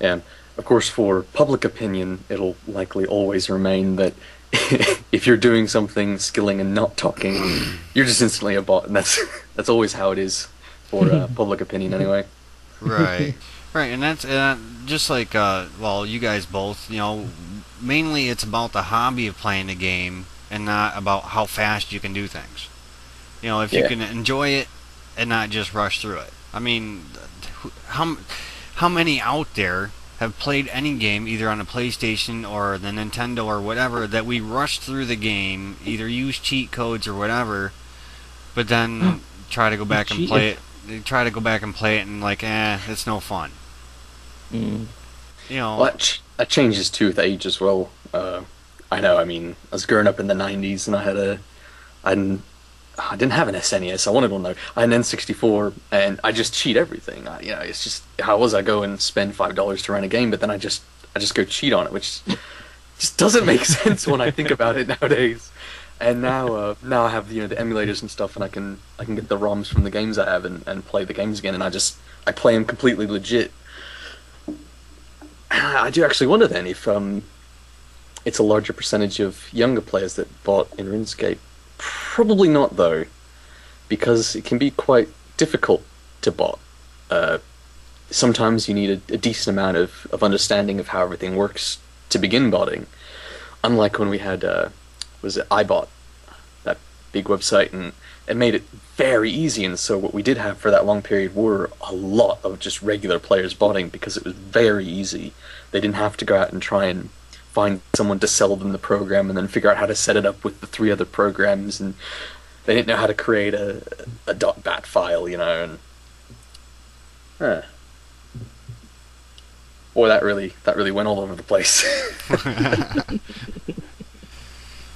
And of course, for public opinion, it'll likely always remain that if you're doing something, skilling and not talking, you're just instantly a bot, and that's always how it is for public opinion, anyway. Right. Right, and that's just like, well, you guys both, mainly it's about the hobby of playing the game and not about how fast you can do things. If you Yeah, can enjoy it and not just rush through it. I mean, how how many out there have played any game either on the PlayStation or the Nintendo or whatever that we rushed through the game, either use cheat codes or whatever, but then try to go You back and play cheated. it. They try to go back and play it and like, it's no fun. Mm. You well, know, that changes too with age as well. I know. I mean, I was growing up in the '90s, and I didn't, I didn't have an SNES. I wanted one though. I had an N64, and I just cheat everything. It's just how was I go and spend $5 to run a game, but then I just go cheat on it, which just doesn't make sense when I think about it nowadays. And now I have the emulators and stuff, and I can get the ROMs from the games I have and play the games again, and I play them completely legit. I do actually wonder then if it's a larger percentage of younger players that bought in RuneScape. Probably not though, because it can be quite difficult to bot. Uh, Sometimes you need a decent amount of understanding of how everything works to begin botting. Unlike when we had was it iBot, that big website, and it made it very easy. And so what we did have for that long period were a lot of just regular players botting because it was very easy. They didn't have to go out and try and find someone to sell them the program and then figure out how to set it up with the three other programs, and they didn't know how to create a .bat file, and huh. Boy, that really went all over the place.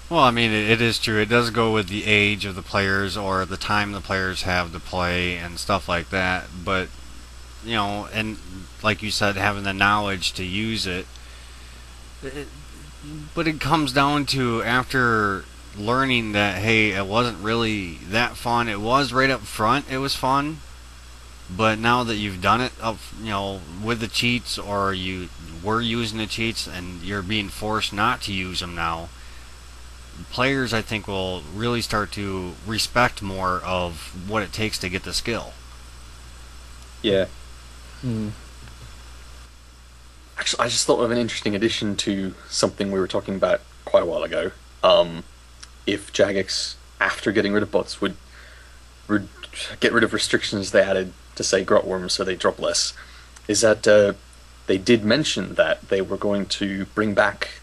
well, I mean, it is true. It does go with the age of the players or the time the players have to play and stuff like that. But and like you said, having the knowledge to use it. it but it comes down to after learning that hey, it wasn't really that fun. It was right up front. It was fun, but now that you've done it up, with the cheats, or you were using the cheats and you're being forced not to use them now, players I think will really start to respect more of what it takes to get the skill. Yeah. Mm. Actually, I just thought of an interesting addition to something we were talking about quite a while ago. If Jagex, after getting rid of bots, would re- get rid of restrictions they added to say grotworms so they drop less, is that they did mention that they were going to bring back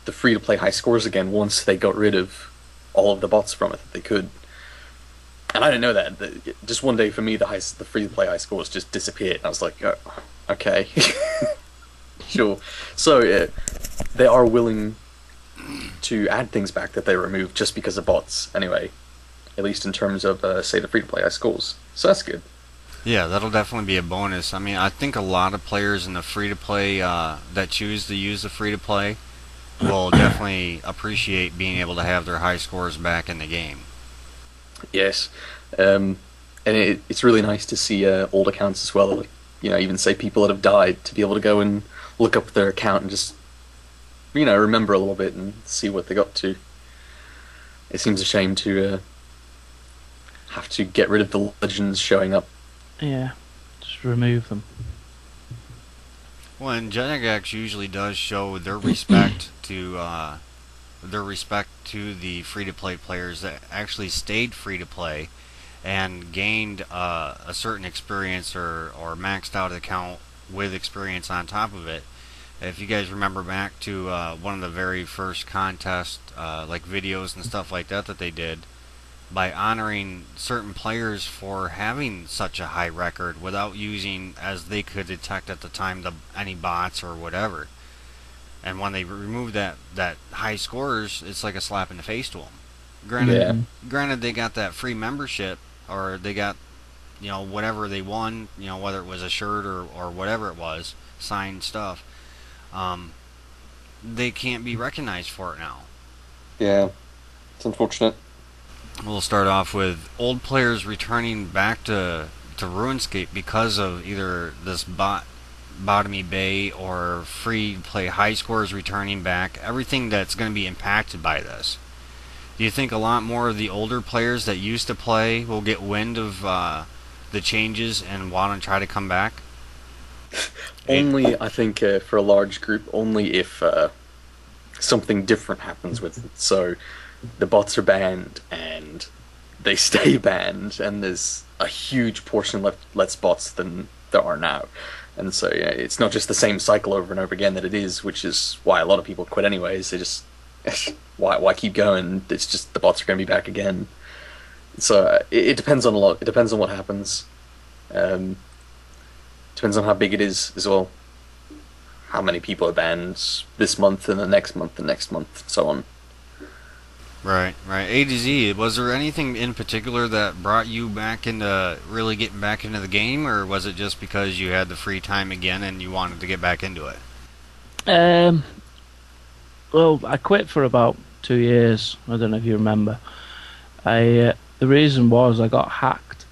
the free-to-play high scores again once they got rid of all of the bots from it that they could. And I didn't know that. Just one day for me, the free-to-play high scores just disappeared, and I was like, oh, okay. Sure. So they are willing to add things back that they removed just because of bots. Anyway, at least in terms of say the free to play high scores. So that's good. Yeah, that'll definitely be a bonus. I mean, I think a lot of players in the free to play that choose to use the free to play will definitely appreciate being able to have their high scores back in the game. Yes, and it's really nice to see old accounts as well. Like, even say people that have died to be able to go and look up their account and just remember a little bit and see what they got to. It seems a shame to have to get rid of the legends showing up. Yeah, just remove them. Well, and Genegax usually does show their respect to the free to play players that actually stayed free to play and gained a certain experience or maxed out account with experience on top of it. If you guys remember back to one of the very first contests, like videos and stuff like that they did, by honoring certain players for having such a high record without using, as they could detect at the time, any bots or whatever. And when they remove that high scores, it's like a slap in the face to them. Granted, Yeah. granted they got that free membership, or they got whatever they won, whether it was a shirt or whatever it was, signed stuff. They can't be recognized for it now. Yeah, it's unfortunate. We'll start off with old players returning back to RuneScape because of either this bot Botany Bay or free play high scores returning back, everything that's going to be impacted by this. Do you think a lot more of the older players that used to play will get wind of the changes and want to try to come back? Only, I think, for a large group, only if something different happens with it. So the bots are banned and they stay banned, and there's a huge portion less bots than there are now. And so yeah, it's not just the same cycle over and over again that it is, which is why a lot of people quit anyways. They just why keep going? It's just the bots are going to be back again. So it depends on a lot. It depends on what happens. Depends on how big it is as well. How many people are banned this month and the next month, and so on. Right, right. A to Z, was there anything in particular that brought you back into really getting back into the game, or was it just because you had the free time again and you wanted to get back into it? Well, I quit for about 2 years. I don't know if you remember. The reason was I got hacked.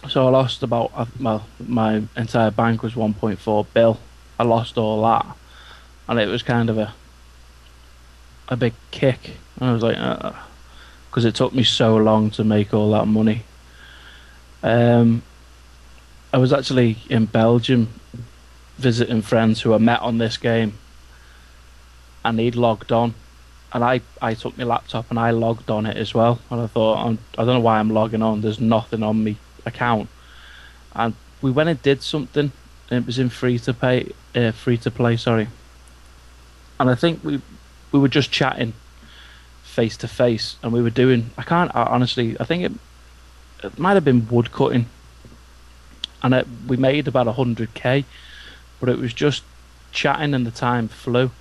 So I lost about, well, my entire bank was 1.4 bill. I lost all that, and it was kind of a big kick. And I was like, because it took me so long to make all that money. I was actually in Belgium visiting friends who I met on this game, and he'd logged on, and I took my laptop and I logged on it as well. And I thought, I don't know why I'm logging on. There's nothing on my account. And we went and did something. And it was in free to play, sorry. And I think we were just chatting face to face, and we were doing. Honestly, I think it might have been wood cutting, and we made about 100k, but it was just chatting and the time flew.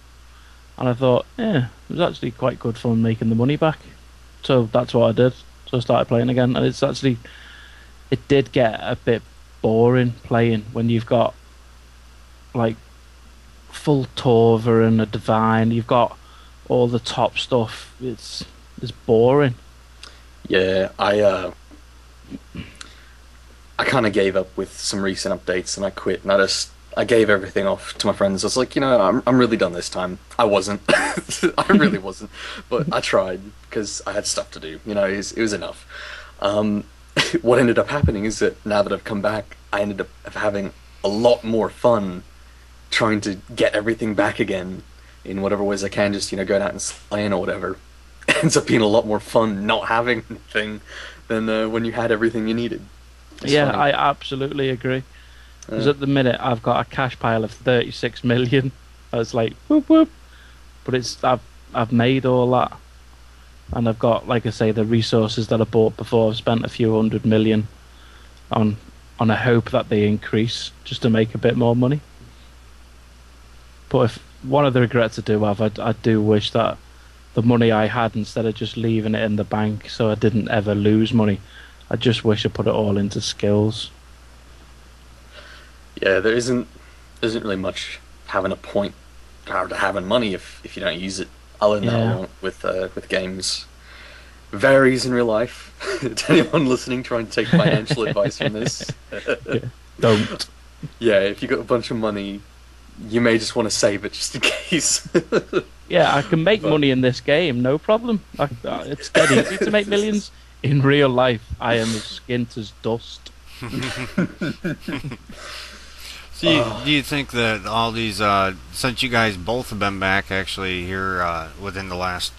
And I thought, yeah, it was actually quite good fun making the money back. So that's what I did. So I started playing again, and it did get a bit boring playing when you've got like full Torva and a Divine. You've got all the top stuff. It's boring. Yeah, I kind of gave up with some recent updates, and I quit. And I gave everything off to my friends. I was like, I'm really done this time. I wasn't. I really wasn't, but I tried because I had stuff to do. It was enough. What ended up happening is that now that I've come back, I ended up having a lot more fun trying to get everything back again in whatever ways I can, just going out and slaying or whatever. It ends up being a lot more fun not having anything than when you had everything you needed. It's funny. I absolutely agree. Because at the minute I've got a cash pile of 36 million. I was like, whoop whoop. But I've made all that. And I've got, like I say, the resources that I bought before. I've spent a few 100 million on a hope that they increase just to make a bit more money. But if one of the regrets I do have, I do wish that the money I had, instead of just leaving it in the bank so I didn't ever lose money, I just wish I put it all into skills. Yeah, there isn't really much having a point or having money if you don't use it. I learned that a lot with games. Varies in real life. To anyone listening trying to take financial advice from this, Don't. Yeah, if you got a bunch of money, you may just want to save it just in case. Yeah, I can make money in this game, no problem. It's dead easy to make millions. In real life, I am as skint as dust. So do you think that all these, since you guys both have been back actually here within the last,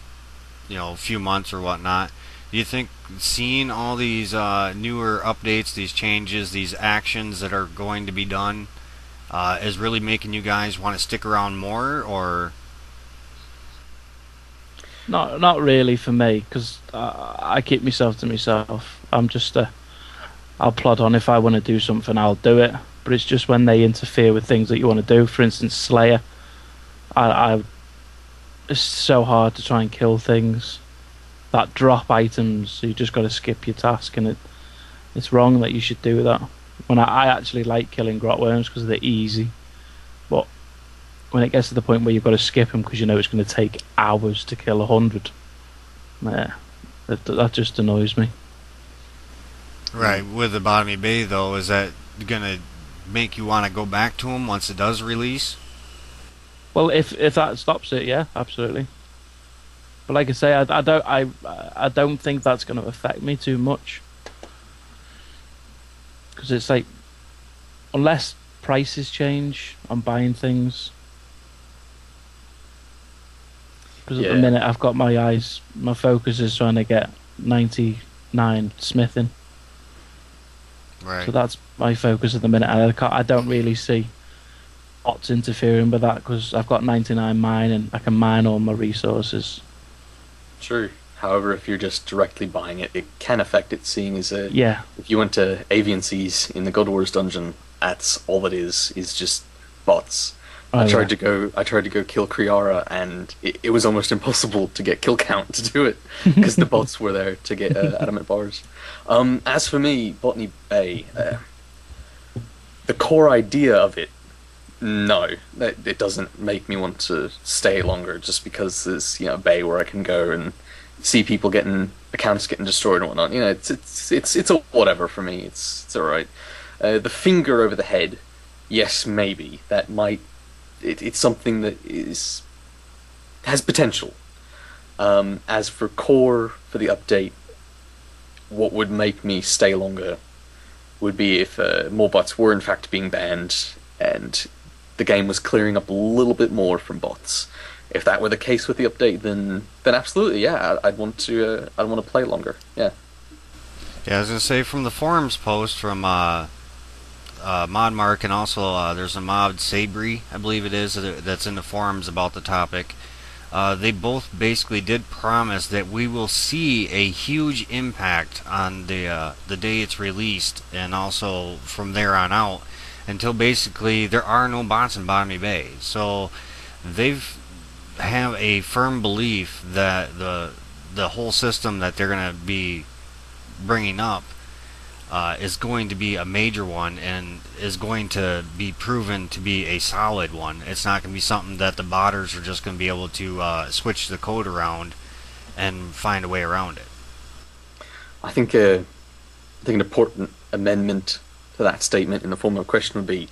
few months or whatnot, do you think seeing all these newer updates, these changes, these actions that are going to be done, is really making you guys want to stick around more, or? Not really for me, because I keep myself to myself. I'm just I'll plod on. If I want to do something, I'll do it. But it's just when they interfere with things that you want to do. For instance, Slayer. It's so hard to try and kill things that drop items. So you just got to skip your task, and it's wrong that you should do that. When I actually like killing grot worms because they're easy, but when it gets to the point where you've got to skip them because you know it's going to take hours to kill 100, that just annoys me. Right. With the Botany Bay, though, is that going to make you want to go back to them once it does release. Well, if that stops it, yeah, absolutely. But like I say, I don't think that's going to affect me too much, because it's like, unless prices change, I'm buying things. Because at the minute I've got my focus is trying to get 99 smithing. Right. So that's my focus at the minute. I don't really see bots interfering with that, because I've got 99 mine and I can mine all my resources. True. However, if you're just directly buying it, it can affect it, seeing as Yeah. if you went to Avian Seas in the God Wars dungeon, that's all it is just bots. Oh, I tried to go kill Kriara, and it was almost impossible to get kill count to do it because the bots were there to get adamant bars. As for me, Botany Bay, the core idea of it, no, it doesn't make me want to stay longer. Just because there's a bay where I can go and see people accounts getting destroyed and whatnot. It's a whatever for me. It's alright. The finger over the head, yes, maybe that might. It's something that has potential. As for core for the update, what would make me stay longer would be if more bots were in fact being banned and the game was clearing up a little bit more from bots. If that were the case with the update, then absolutely, yeah, I'd want to play longer. Yeah. Yeah, I was gonna say, from the forums post from Modmark, and also there's a mod Sabri, I believe it is, that's in the forums about the topic. They both basically did promise that we will see a huge impact on the day it's released, and also from there on out, until basically there are no bots in Botany Bay. So they've have a firm belief that the whole system that they're going to be bringing up is going to be a major one, and is going to be proven to be a solid one. It's not going to be something that the botters are just going to be able to switch the code around and find a way around it. I think an important amendment to that statement in the form of a question would be: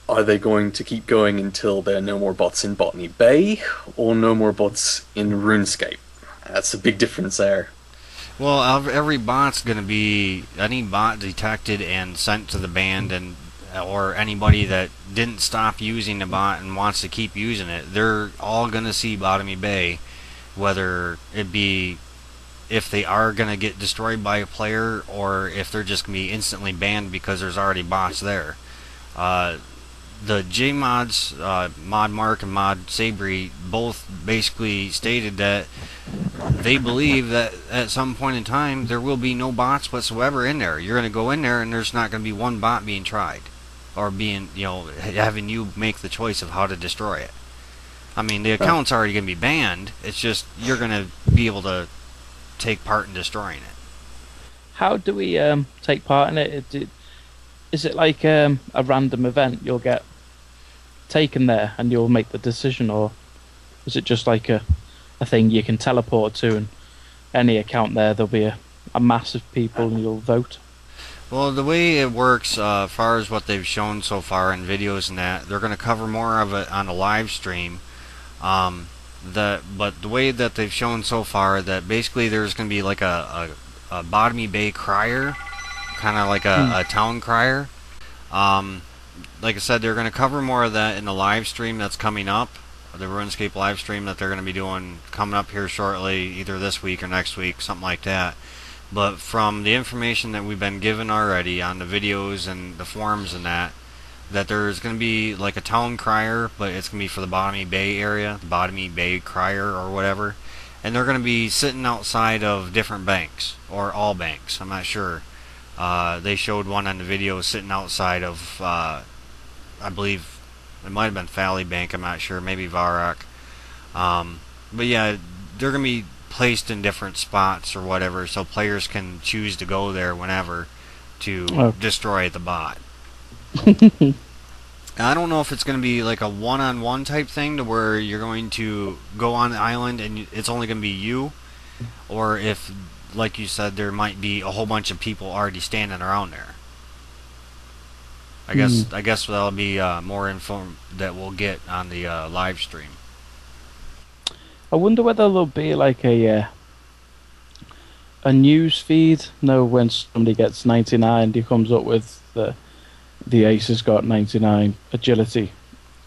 are they going to keep going until there are no more bots in Botany Bay, or no more bots in RuneScape? That's a big difference there. Well, every bot's going to be, any bot detected and sent to the band, and or anybody that didn't stop using the bot and wants to keep using it, they're all going to see Botany Bay, whether it be if they are going to get destroyed by a player, or if they're just going to be instantly banned because there's already bots there. The JMods, Modmark and Mod Sabri, both basically stated that they believe that at some point in time there will be no bots whatsoever in there. You're going to go in there and there's not going to be one bot being tried, or being, having you make the choice of how to destroy it. I mean, the account's already going to be banned. It's just you're going to be able to take part in destroying it. How do we take part in it? Is it like a random event? You'll get taken there and you'll make the decision, or is it just like a thing you can teleport to, and any account there'll be a mass of people and you'll vote? Well, the way it works, as far as what they've shown so far in videos and that, they're going to cover more of it on a live stream. But the way that they've shown so far, that basically there's going to be like a Botany Bay crier, kind of like a town crier. Like I said, they're going to cover more of that in the live stream that's coming up, the RuneScape live stream that they're going to be doing coming up here shortly, either this week or next week, something like that. But from the information that we've been given already on the videos and the forums and that there's going to be like a town crier, but it's going to be for the Botany Bay area, the Botany Bay crier or whatever. And they're going to be sitting outside of different banks, or all banks, I'm not sure. They showed one on the video sitting outside of, I believe it might have been Fally Bank, I'm not sure, maybe Varrock. But yeah, they're going to be placed in different spots or whatever, so players can choose to go there whenever to destroy the bot. I don't know if it's going to be like a one-on-one type thing, to where you're going to go on the island and it's only going to be you, or if, like you said, there might be a whole bunch of people already standing around there. I guess that'll be more info that we'll get on the live stream. I wonder whether there'll be like a news feed. No, when somebody gets 99, he comes up with the Ace has got 99 agility.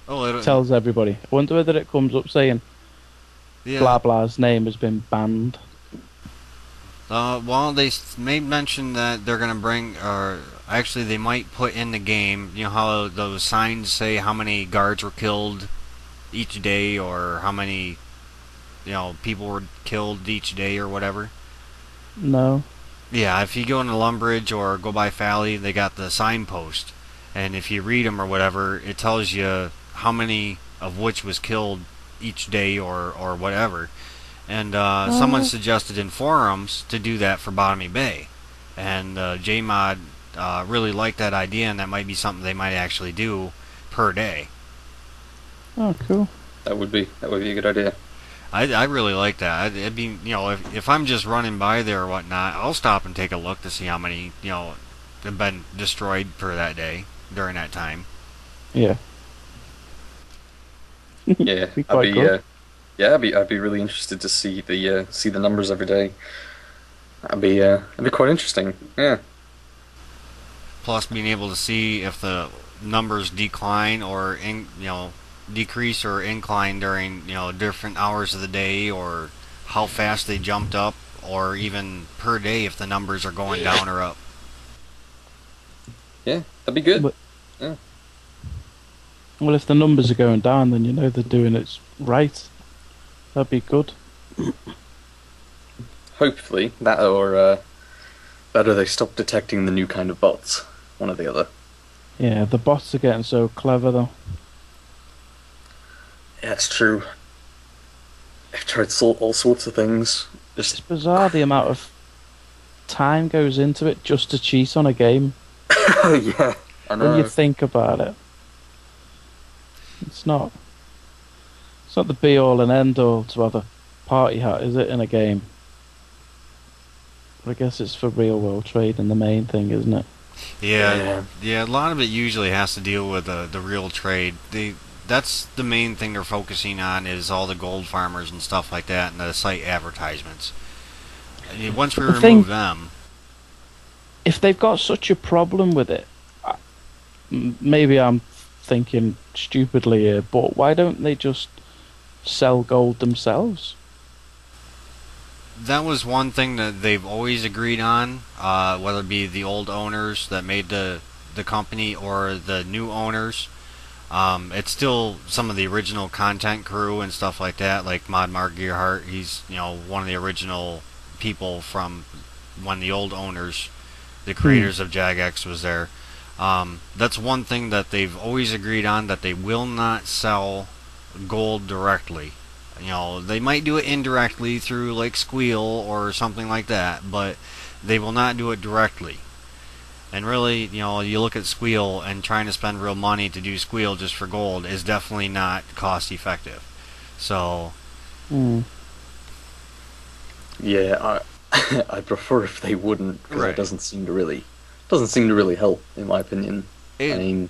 Oh, it Tells everybody. I wonder whether it comes up saying yeah. blah blah's name has been banned. Well, they may mention that they're gonna bring, or actually, they might put in the game. You know how those signs say how many guards were killed each day, or how many, people were killed each day, or whatever. No. Yeah, if you go into Lumbridge or go by Valley, they got the signpost, and if you read them or whatever, it tells you how many of which was killed each day or whatever. And someone suggested in forums to do that for Botany Bay, and JMod really liked that idea, and that might be something they might actually do per day. Oh, cool. That would be a good idea. I really like that. It'd be, if I'm just running by there or whatnot, I'll stop and take a look to see how many have been destroyed for that day during that time. Yeah. Yeah, I'd be really interested to see the numbers every day. That'd be quite interesting. Yeah. Plus, being able to see if the numbers decline or decrease or incline during different hours of the day, or how fast they jumped up, or even per day if the numbers are going down or up. Yeah, that'd be good. Yeah. Well, if the numbers are going down, then they're doing it right. That'd be good. Hopefully, that or they stop detecting the new kind of bots. One or the other. Yeah, the bots are getting so clever, though. Yeah, it's true. I've tried all sorts of things. It's bizarre the amount of time goes into it just to cheat on a game. Yeah, I know. When you think about it. It's not the be-all and end-all to have a party hat, is it, in a game? But I guess it's for real-world trading the main thing, isn't it? Yeah. A lot of it usually has to deal with the real trade. That's the main thing they're focusing on, is all the gold farmers and stuff like that, and the site advertisements. Once we remove them... If they've got such a problem with it, maybe I'm thinking stupidly here, but why don't they just sell gold themselves? That was one thing that they've always agreed on, whether it be the old owners that made the company or the new owners. It's still some of the original content crew and stuff like that, like Mod Margearhart. He's one of the original people from when the old owners, the creators of Jagex, was there. That's one thing that they've always agreed on, that they will not sell gold directly. They might do it indirectly through like Squeal or something like that, but they will not do it directly. And really, you look at Squeal, and trying to spend real money to do Squeal just for gold is definitely not cost effective. So, yeah, I prefer if they wouldn't, because it doesn't seem to really help, in my opinion. It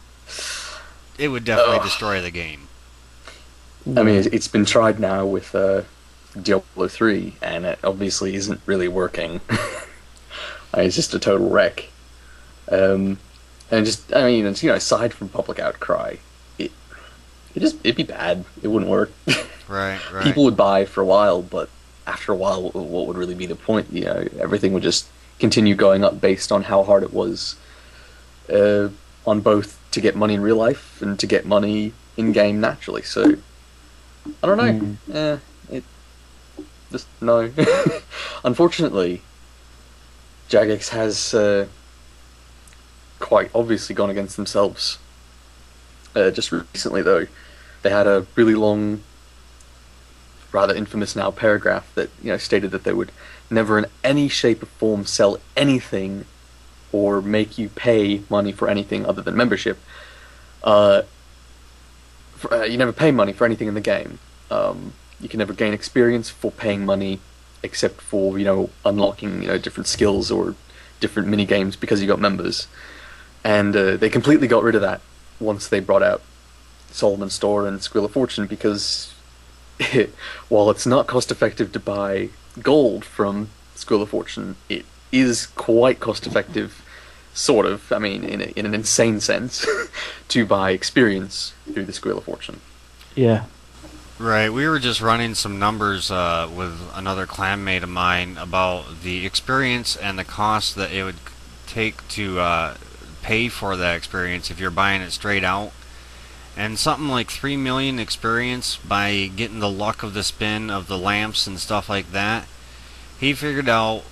would definitely destroy the game. I mean, it's been tried now with Diablo 3, and it obviously isn't really working. It's just a total wreck. And aside from public outcry, it'd be bad. It wouldn't work. Right. People would buy for a while, but after a while, what would really be the point? Everything would just continue going up based on how hard it was on both to get money in real life and to get money in game naturally. So I don't know. No. Unfortunately, Jagex has quite obviously gone against themselves. Just recently, though, they had a really long, rather infamous now paragraph that stated that they would never in any shape or form sell anything or make you pay money for anything other than membership. You never pay money for anything in the game. You can never gain experience for paying money, except for unlocking different skills or different mini games because you got members. and they completely got rid of that once they brought out Solomon's Store and Squeal of Fortune, because while it's not cost effective to buy gold from Squeal of Fortune, it is quite cost effective, sort of. I mean, in an insane sense, to buy experience through the Squeal of Fortune. Yeah. Right, we were just running some numbers with another clanmate of mine about the experience and the cost that it would take to pay for that experience if you're buying it straight out. And something like 3 million experience by getting the luck of the spin of the lamps and stuff like that. He figured out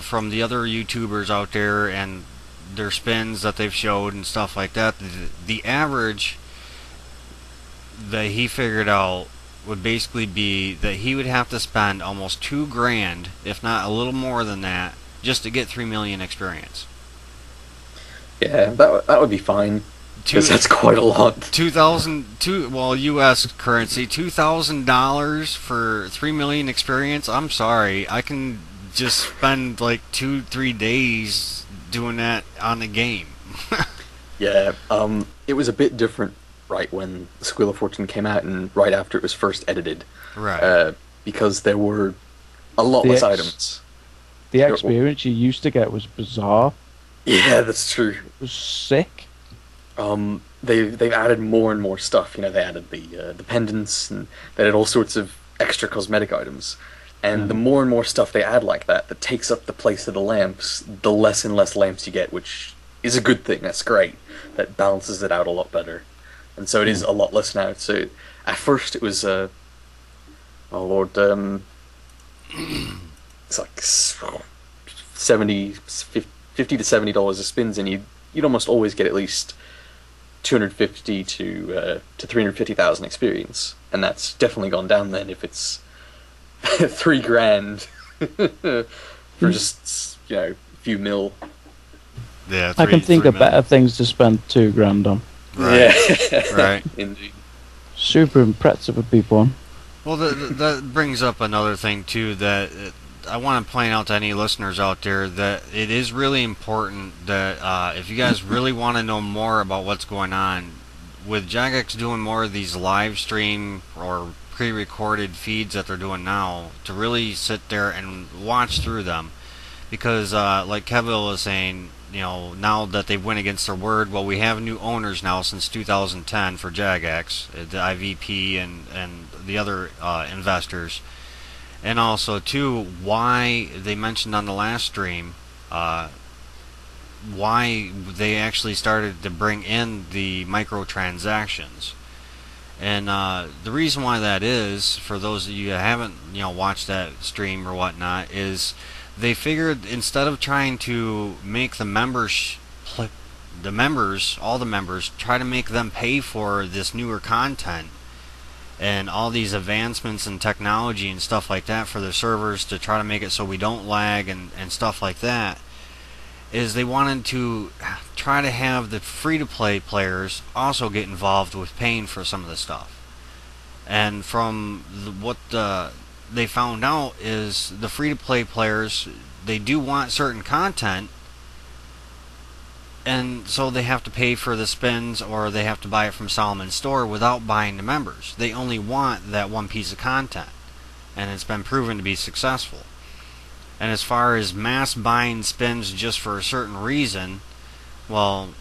from the other YouTubers out there and their spins that they've showed and stuff like that, the average that he figured out would basically be that he would have to spend almost $2,000, if not a little more than that, just to get 3 million experience. Yeah, that would be fine. Because that's quite a lot. Well, U.S. currency, $2,000 for 3 million experience. I'm sorry, I can just spend like 2-3 days doing that on the game. Yeah, it was a bit different, right, when the Squeal of Fortune came out and right after it was first edited. Right. Because there were a lot less items. The experience you used to get was bizarre. Yeah, that's true. It was sick. They've added more and more stuff. You know, they added the pendants, and they added all sorts of extra cosmetic items. And the more and more stuff they add like that takes up the place of the lamps, the less and less lamps you get, which is a good thing. That's great. That balances it out a lot better. And so it is a lot less now. So at first it was, oh lord, it's like 50 to $70 a spins, and you'd almost always get at least 250 to 350,000 experience, and that's definitely gone down then if it's $3,000 for just a few mil. Yeah, I can think of better things to spend $2,000 on. Right. Yeah. Right. Indeed. Super impressive with people on. Well, that brings up another thing too that I want to point out to any listeners out there that it is really important that if you guys really want to know more about what's going on, with Jagex doing more of these live stream or pre-recorded feeds that they're doing now, to really sit there and watch through them, because like Kevill was saying, now that they've went against their word, well, we have new owners now since 2010 for Jagex, the IVP and the other investors. And also, too, why they mentioned on the last stream, why they actually started to bring in the microtransactions. And the reason why that is, for those of you that haven't, watched that stream or whatnot, is they figured instead of trying to make all the members, try to make them pay for this newer content, and all these advancements in technology and stuff like that for the servers to try to make it so we don't lag and stuff like that, is they wanted to try to have the free-to-play players also get involved with paying for some of the stuff. And from what they found out is the free-to-play players, they do want certain content, and so they have to pay for the spins, or they have to buy it from Solomon's Store without buying the members. They only want that one piece of content, and it's been proven to be successful. And as far as mass buying spins just for a certain reason, well,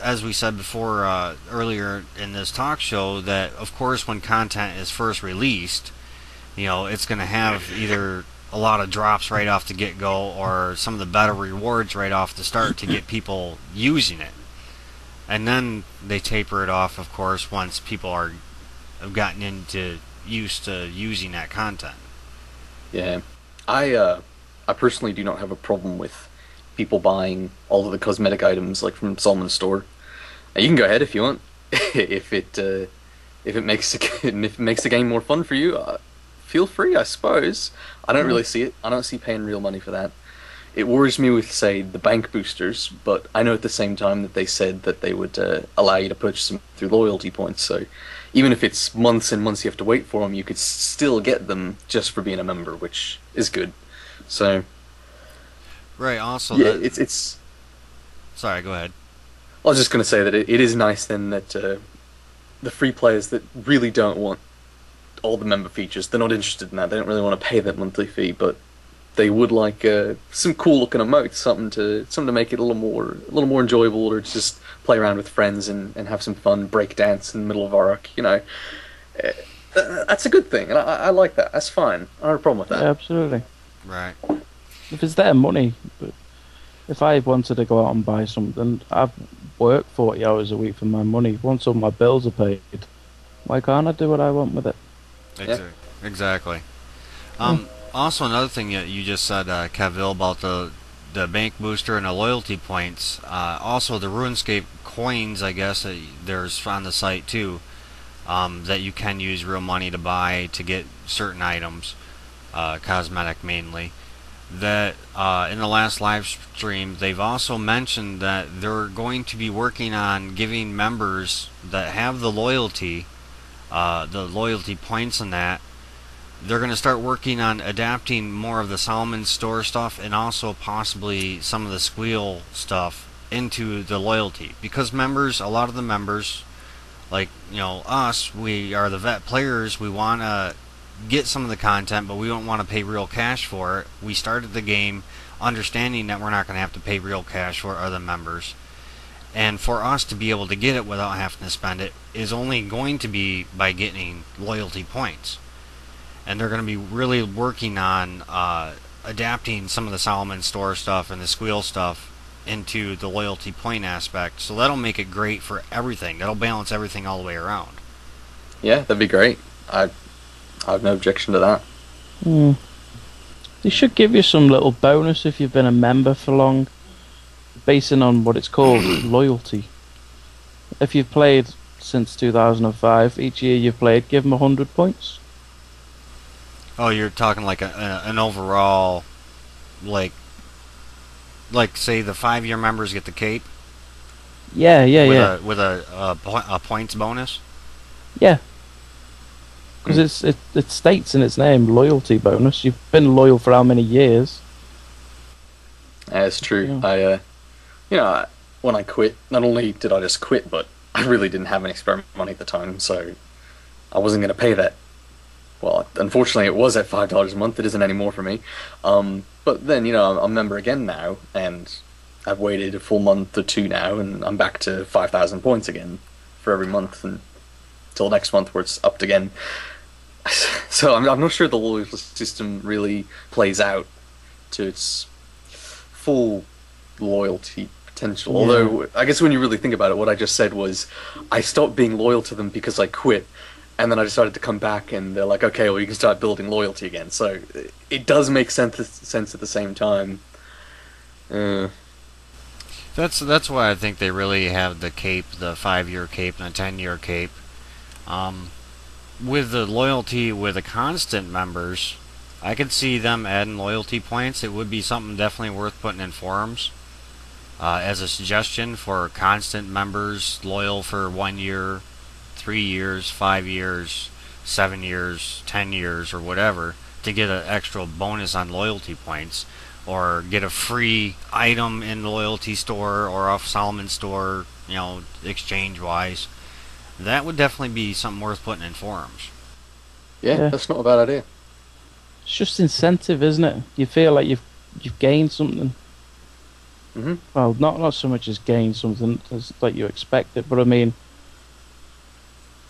as we said before earlier in this talk show, that of course when content is first released, it's going to have either a lot of drops right off the get-go, or some of the better rewards right off the start to get people using it. And then they taper it off, of course, once people have gotten used to using that content. Yeah. I personally do not have a problem with people buying all of the cosmetic items like from Solomon's Store. You can go ahead if you want. if it makes the game more fun for you, feel free, I suppose. I don't really see it. I don't see paying real money for that. It worries me with, say, the bank boosters, but I know at the same time that they said that they would allow you to purchase them through loyalty points, so even if it's months and months you have to wait for them, you could still get them just for being a member, which is good. So, right, also... yeah, it's... Sorry, go ahead. I was just going to say that it is nice then that the free players that really don't want all the member features, they're not interested in that. They don't really want to pay that monthly fee, but they would like some cool looking emotes, something to make it a little more enjoyable, or just play around with friends and have some fun, break dance in the middle of Ark. Uh, that's a good thing, and I like that. That's fine. I don't have a problem with that. Yeah, absolutely. Right. If it's their money, but if I wanted to go out and buy something, I've worked 40 hours a week for my money. Once all my bills are paid, why can't I do what I want with it? Exactly. Also, another thing that you just said, Kevill, about the bank booster and the loyalty points. Also, the RuneScape coins, I guess, there's on the site too, that you can use real money to buy to get certain items, cosmetic mainly. That in the last live stream, they've also mentioned that they're going to be working on giving members that have the loyalty points and that. They're going to start working on adapting more of the Solomon store stuff and also possibly some of the squeal stuff into the loyalty, because members, a lot of the members, like us, we are the vet players. We want to get some of the content, but we don't want to pay real cash for it. We started the game understanding that we're not going to have to pay real cash for other members, and for us to be able to get it without having to spend it is only going to be by getting loyalty points. And they're going to be really working on adapting some of the Solomon store stuff and the squeal stuff into the loyalty point aspect, so that'll make it great for everything. That'll balance everything all the way around. Yeah, that'd be great. I have no objection to that. They should give you some little bonus if you've been a member for long, basing on what it's called, loyalty. If you've played since 2005, each year you've played, give them 100 points. Oh, you're talking like an overall, like say the 5-year members get the cape. Yeah. With a points bonus. Yeah. Because it states in its name, loyalty bonus. You've been loyal for how many years? That's true. Yeah. When I quit, not only did I just quit, but I really didn't have any experiment money at the time, so I wasn't going to pay that. Well, unfortunately, it was at $5 a month. It isn't anymore for me. But then, I'm a member again now, and I've waited a full month or two now, and I'm back to 5,000 points again for every month, and until next month where it's upped again. So I'm not sure the loyalty system really plays out to its full loyalty potential. Yeah. Although, I guess when you really think about it, what I just said was, I stopped being loyal to them because I quit. And then I decided to come back, and they're like, okay, well, you can start building loyalty again. So it does make sense at the same time. That's why I think they really have the cape, the 5-year cape and the 10-year cape. With the loyalty with the constant members, I could see them adding loyalty points. It would be something definitely worth putting in forums as a suggestion for constant members, loyal for 1 year, 3 years, 5 years, 7 years, 10 years, or whatever, to get an extra bonus on loyalty points, or get a free item in the loyalty store or off Solomon store, exchange wise. That would definitely be something worth putting in forums. Yeah, that's not a bad idea. It's just incentive, isn't it? You feel like you've gained something. Mm-hmm. Well, not so much as gained something as like you expect it, but I mean,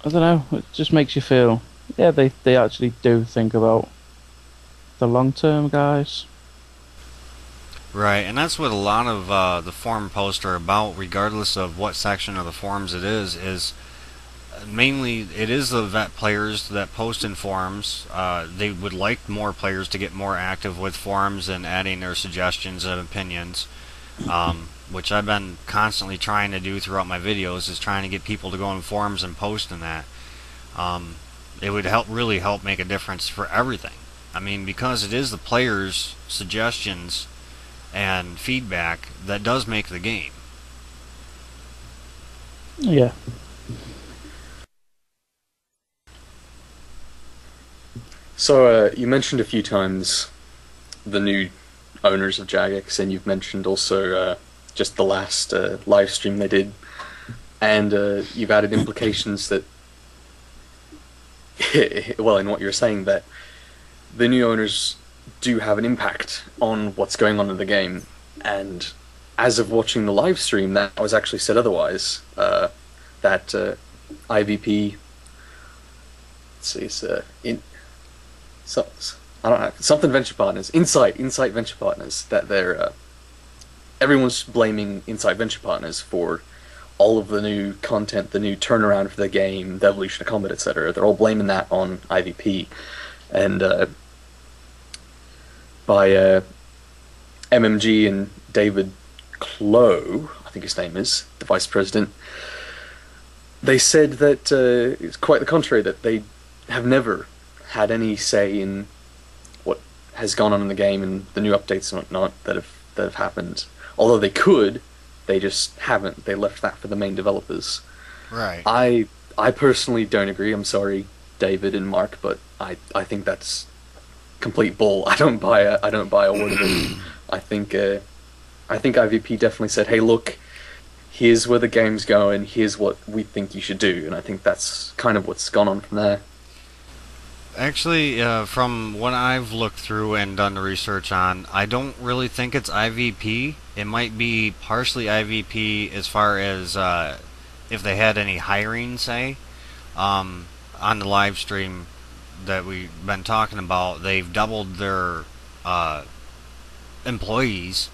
I don't know, it just makes you feel, yeah, they actually do think about the long term, guys. Right, and that's what a lot of the forum posts are about, regardless of what section of the forums it is mainly it is the vet players that post in forums. They would like more players to get more active with forums and adding their suggestions and opinions, which I've been constantly trying to do throughout my videos, is trying to get people to go in forums and post in that. It would really help make a difference for everything. I mean, because it is the players' suggestions and feedback that does make the game. Yeah. So you mentioned a few times the new owners of Jagex, and you've mentioned also just the last live stream they did, and you've added implications that, well, in what you're saying, that the new owners do have an impact on what's going on in the game, and as of watching the live stream, that was actually said otherwise. That IVP, let's see, it's I don't know, something Venture Partners, Insight Venture Partners, that they're everyone's blaming Insight Venture Partners for all of the new content, the new turnaround for the game, the evolution of combat, etc. They're all blaming that on IVP, and by MMG and David Clow, I think his name is, the vice president, they said that it's quite the contrary, that they have never had any say in what has gone on in the game and the new updates and whatnot that have happened. Although they could, they just haven't. They left that for the main developers. Right. I personally don't agree. I'm sorry, David and Mark, but I think that's complete bull. I don't buy a word of it. I think IVP definitely said, "Hey, look, here's where the game's going. Here's what we think you should do," and I think that's kind of what's gone on from there. Actually, from what I've looked through and done the research on, I don't really think it's IVP. It might be partially IVP as far as if they had any hiring, say, on the live stream that we've been talking about. They've doubled their employees,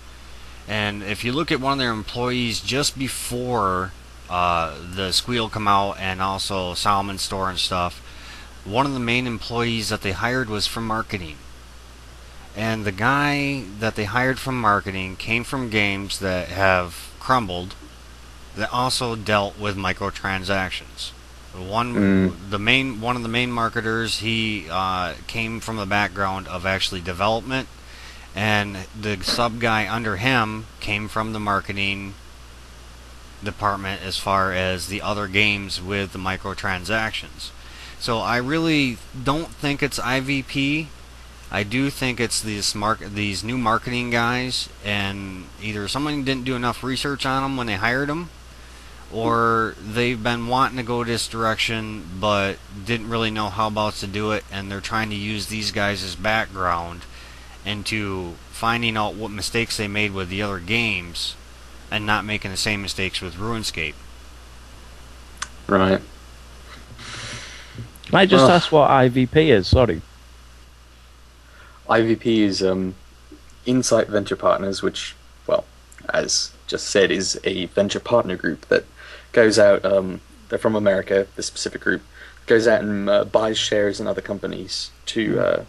and if you look at one of their employees just before the Squeal come out and also Salmon Store and stuff, one of the main employees that they hired was from marketing. And the guy that they hired from marketing came from games that have crumbled, that also dealt with microtransactions. One of the main marketers, he came from the background of actually development, and the sub guy under him came from the marketing department as far as the other games with the microtransactions. So I really don't think it's IVP. I do think it's these new marketing guys, and either someone didn't do enough research on them when they hired them, or they've been wanting to go this direction but didn't really know how about to do it, and they're trying to use these guys as background into finding out what mistakes they made with the other games and not making the same mistakes with RuneScape. Right. Can I just ask what IVP is? Sorry. IVP is Insight Venture Partners, which, well, as just said, is a venture partner group that goes out, they're from America, this specific group, goes out and buys shares in other companies to,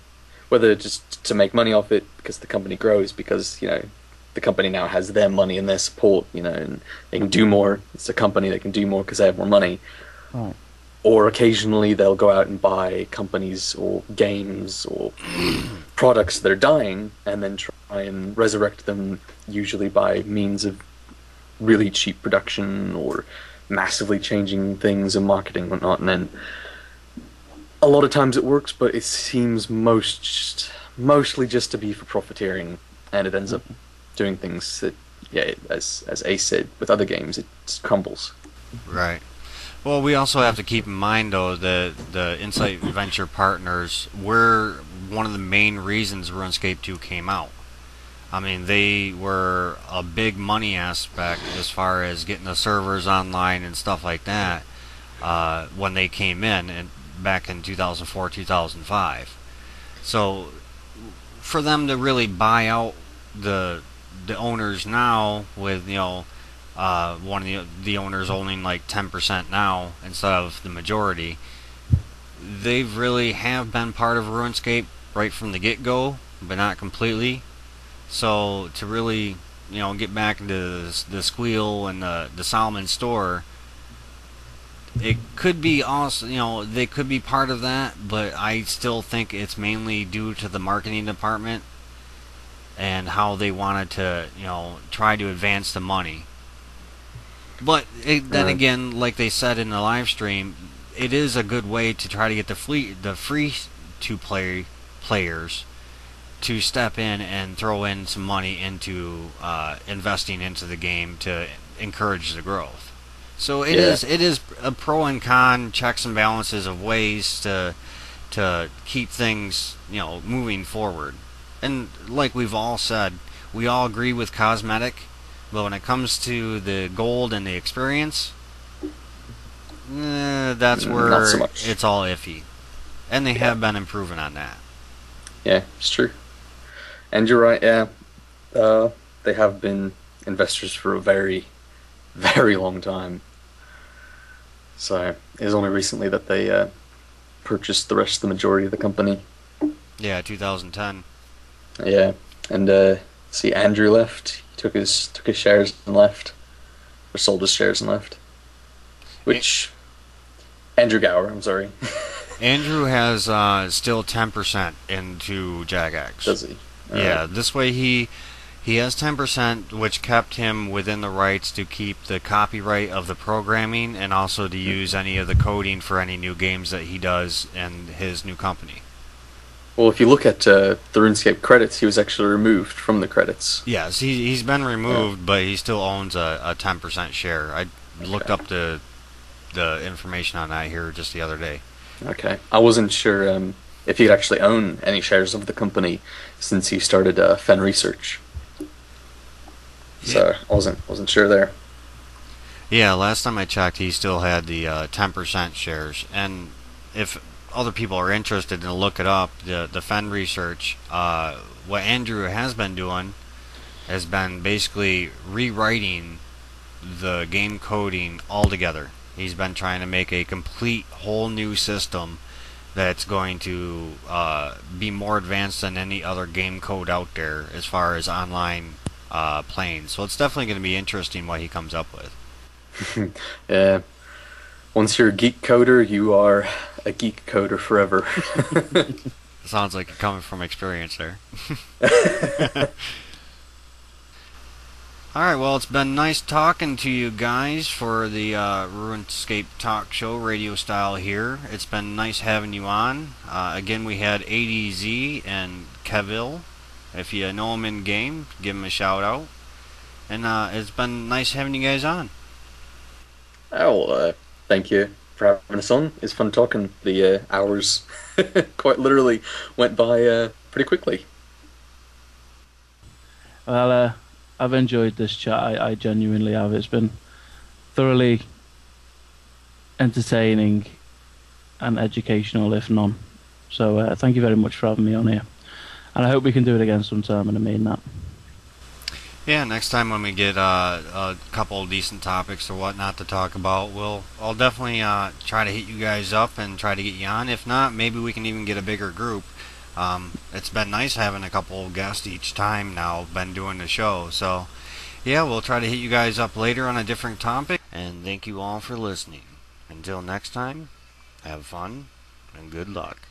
whether just to make money off it because the company grows, because, you know, the company now has their money and their support, you know, and they can do more. It's a company that can do more because they have more money. Right. Or occasionally they'll go out and buy companies or games or products that are dying and then try and resurrect them, usually by means of really cheap production or massively changing things and marketing and whatnot. And then a lot of times it works, but it seems mostly just to be for profiteering, and it ends up doing things that, yeah, as Ace said, with other games, it just crumbles. Right. Well, we also have to keep in mind, though, that the Insight Venture Partners were one of the main reasons RuneScape 2 came out. I mean, they were a big money aspect as far as getting the servers online and stuff like that when they came in and back in 2004, 2005. So for them to really buy out the owners now with, you know, one of the owners owning like 10% now instead of the majority, they really have been part of RuneScape right from the get-go, but not completely. So to really, you know, get back into the Squeal and the Salmon Store, it could be also, you know, they could be part of that, but I still think it's mainly due to the marketing department and how they wanted to, you know, try to advance the money. But then again, like they said in the live stream, it is a good way to try to get the free to play players to step in and throw in some money into investing into the game to encourage the growth. So it is a pro and con, checks and balances of ways to keep things, moving forward. And like we've all said, we all agree with cosmetic, but when it comes to the gold and the experience, that's where not so much. It's all iffy. And they have been improving on that. Yeah, it's true. And you're right, yeah. They have been investors for a very, very long time. So it was only recently that they purchased the rest of the majority of the company. Yeah, 2010. Yeah, and see, Andrew left. He took his shares and left, or sold his shares and left. Which Andrew Gower, I'm sorry. Andrew has still 10% into Jagex. Does he? Yeah, this way he has 10%, which kept him within the rights to keep the copyright of the programming and also to use any of the coding for any new games that he does in his new company. Well, if you look at the RuneScape credits, he was actually removed from the credits. Yes, he's been removed, but he still owns a 10% share. I looked up the information on that here just the other day. Okay, I wasn't sure if he'd actually own any shares of the company since he started Fen Research. So I wasn't sure there. Yeah, last time I checked, he still had the 10% shares. And if other people are interested to look it up, the Fen Research, what Andrew has been doing has been basically rewriting the game coding altogether. He's been trying to make a complete whole new system that's going to be more advanced than any other game code out there as far as online playing. So it's definitely going to be interesting what he comes up with. Yeah. Once you're a geek coder, you are a geek coder forever. Sounds like you're coming from experience there. Alright, well, it's been nice talking to you guys for the RuneScape Talk Show, radio style here. It's been nice having you on. Again, we had Adz and Kevill. If you know them in game, give them a shout out. And it's been nice having you guys on. Oh, well, thank you for having us on. It's fun talking. The hours quite literally went by pretty quickly. Well, I've enjoyed this chat. I genuinely have. It's been thoroughly entertaining and educational, if none. So thank you very much for having me on here. And I hope we can do it again sometime, and I mean that. Yeah, next time when we get a couple of decent topics or whatnot to talk about, I'll definitely try to hit you guys up and try to get you on. If not, maybe we can even get a bigger group. It's been nice having a couple of guests each time now, been doing the show. So, yeah, we'll try to hit you guys up later on a different topic. And thank you all for listening. Until next time, have fun and good luck.